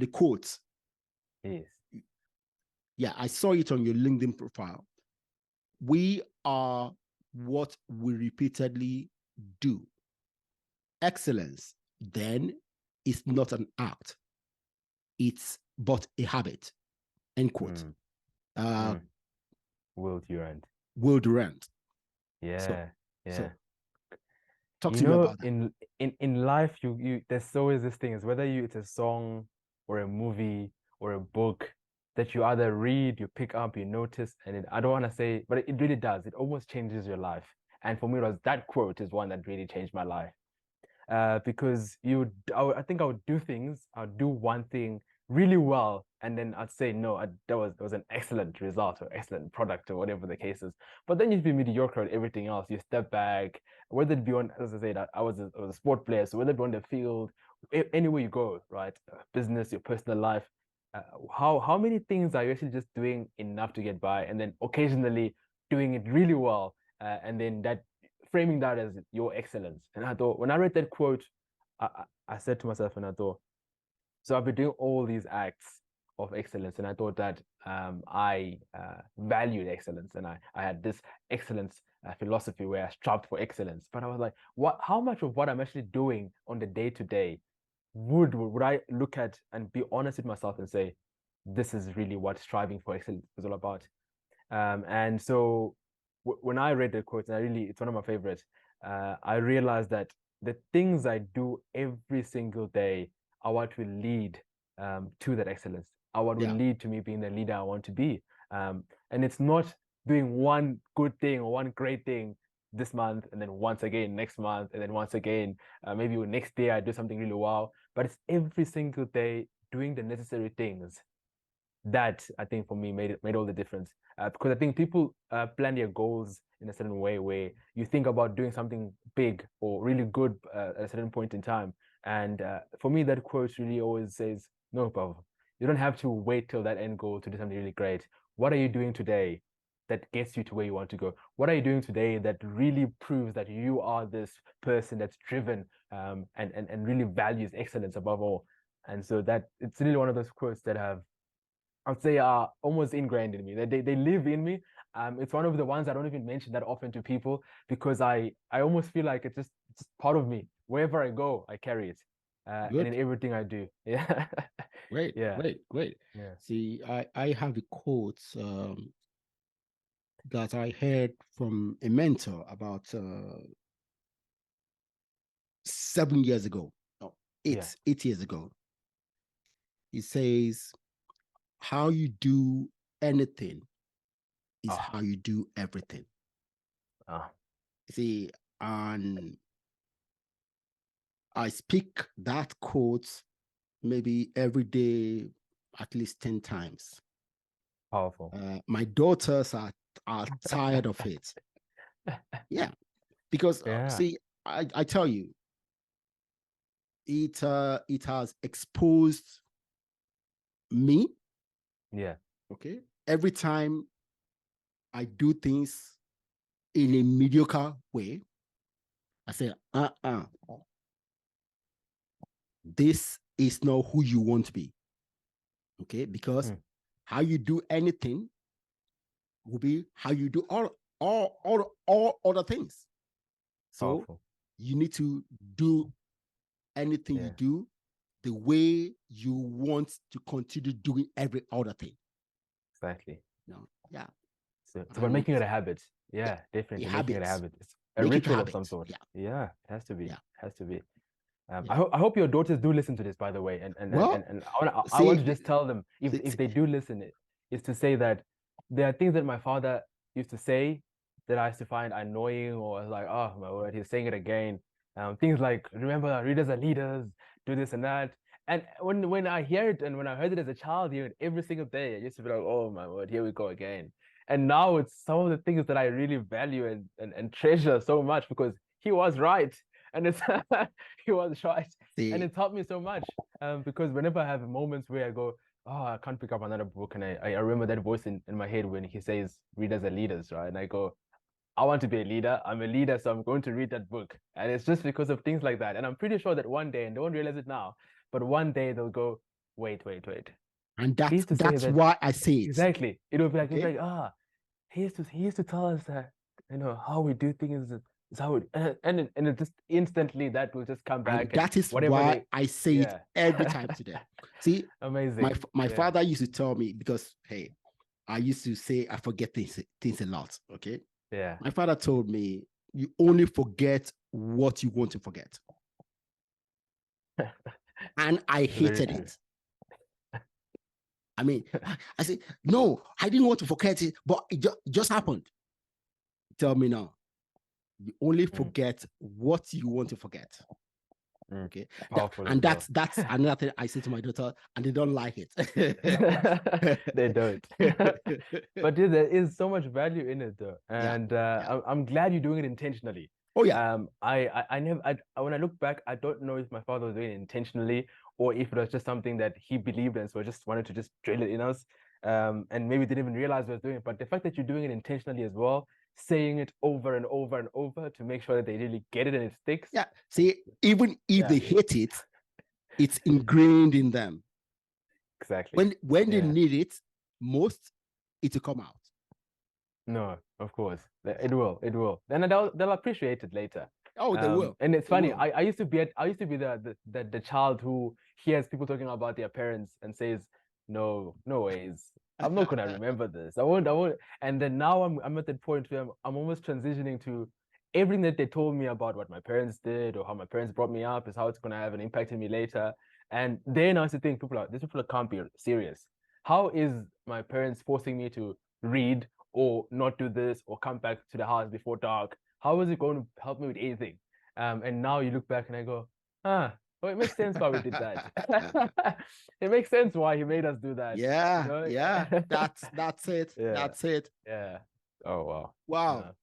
the quote. Yes. Yeah, I saw it on your LinkedIn profile. We are what we repeatedly do. Excellence, then, is not an act. It's but a habit. End quote. Will Durant. Will Durant. Yeah. So Yeah. talk to me about that. In life, you there's always this thing, is whether it's a song or a movie or a book that you either read, you pick up, you notice, and I don't want to say, but it really does. It almost changes your life. And for me, it was that quote is one that really changed my life. Because I think I would do things, I would do one thing really well, and then I'd say, no, that was an excellent result or excellent product or whatever the case is. But then you'd be mediocre at everything else. You step back, whether it be on, as I said, I was a sport player, so whether it be on the field, anywhere you go, right, business, your personal life, how many things are you actually just doing enough to get by, and then occasionally doing it really well, and then that framing that as your excellence. And I thought, when I read that quote, I said to myself, and I thought, so I've been doing all these acts of excellence, and I thought that I valued excellence, and I had this excellence philosophy where I strived for excellence. But I was like, how much of what I'm actually doing on the day to day would I look at and be honest with myself and say, this is really what striving for excellence is all about. And so when I read the quote, and it's one of my favorites, I realized that the things I do every single day are what will lead to that excellence, are what will lead to me being the leader I want to be. And it's not doing one good thing or one great thing this month, and then once again next month, and then once again, maybe next day I do something really wow, but it's every single day doing the necessary things that I think for me made all the difference. Because I think people plan their goals in a certain way where you think about doing something big or really good at a certain point in time. And for me, that quote really always says, no, Bavu, you don't have to wait till that end goal to do something really great. What are you doing today that gets you to where you want to go? What are you doing today that really proves that you are this person that's driven and really values excellence above all? And so that it's really one of those quotes that have, I would say, are almost ingrained in me. They live in me. It's one of the ones I don't even mention that often to people, because I almost feel like it's just part of me. Wherever I go, I carry it, and in everything I do. Yeah. Great. Yeah. Great. Yeah. See, I have a quote that I heard from a mentor about 7 years ago. No, eight years ago. He says, how you do anything is how you do everything. See, and I speak that quote maybe every day, at least 10 times. Powerful. My daughters are tired of it. Yeah, because see, I tell you, it has exposed me. Yeah. Okay. Every time I do things in a mediocre way, I say, this is not who you want to be. Okay, because how you do anything will be how you do all other things. So Powerful. You need to do anything you do the way you want to continue doing every other thing. Exactly. No, yeah. So about making it a habit. Yeah, definitely making it a habit. It's a ritual of some sort. Yeah, it has to be. Yeah. It has to be. I hope your daughters do listen to this, by the way, and I want to just tell them, if they do listen, is to say that there are things that my father used to say that I used to find annoying, or like, oh my word, he's saying it again. Things like, remember, readers are leaders, do this and that. And when I hear it, and when I heard it as a child, hear it every single day, I used to be like, oh my word, here we go again. And now it's some of the things that I really value and treasure so much, because he was right. And it's he was right. And it taught me so much. Because whenever I have moments where I go, oh, I can't pick up another book, and I remember that voice in my head when he says readers are leaders, right? And I go, I want to be a leader. I'm a leader, so I'm going to read that book. And it's just because of things like that. And I'm pretty sure that one day, and they won't realize it now, but one day they'll go, wait. And He used to say that's that why I say it. exactly. It would be like, Okay? he used to tell us that, how we do things is how it, and it just instantly that will just come back, And that is whatever why I say it yeah. every time to them. See, Amazing. my Yeah. father used to tell me, because hey, I used to say I forget things a lot. Okay. Yeah. My father told me, you only forget what you want to forget. And I hated it. I mean, I said, no, I didn't want to forget it, but it just happened. Tell me now. You only forget what you want to forget. Okay. And that's another thing I say to my daughter, and they don't like it. They don't. But dude, there is so much value in it though. And I'm glad you're doing it intentionally. Oh yeah. I never when I look back, I don't know if my father was doing it intentionally or if it was just something that he believed in, so I just wanted to just drill it in us. And maybe didn't even realize I was doing it. But the fact that you're doing it intentionally as well, saying it over and over and over to make sure that they really get it and it sticks. Yeah. See, even if they hate it, it's ingrained in them. Exactly. When they need it most, it will come out. No, of course. It will. Then they'll appreciate it later. Oh, they will. And it's funny. I used to be the child who hears people talking about their parents and says, no ways. I'm not gonna remember this. I won't. And then now I'm at that point where I'm almost transitioning to everything that they told me about what my parents did or how my parents brought me up is how it's gonna have an impact on me later. And then I used to think these people can't be serious. How is my parents forcing me to read or not do this or come back to the house before dark? How is it going to help me with anything? And now you look back and I go, well, it makes sense why we did that. It makes sense why he made us do that. Yeah, yeah. That's it. Yeah. That's it. Yeah. Oh wow. Wow.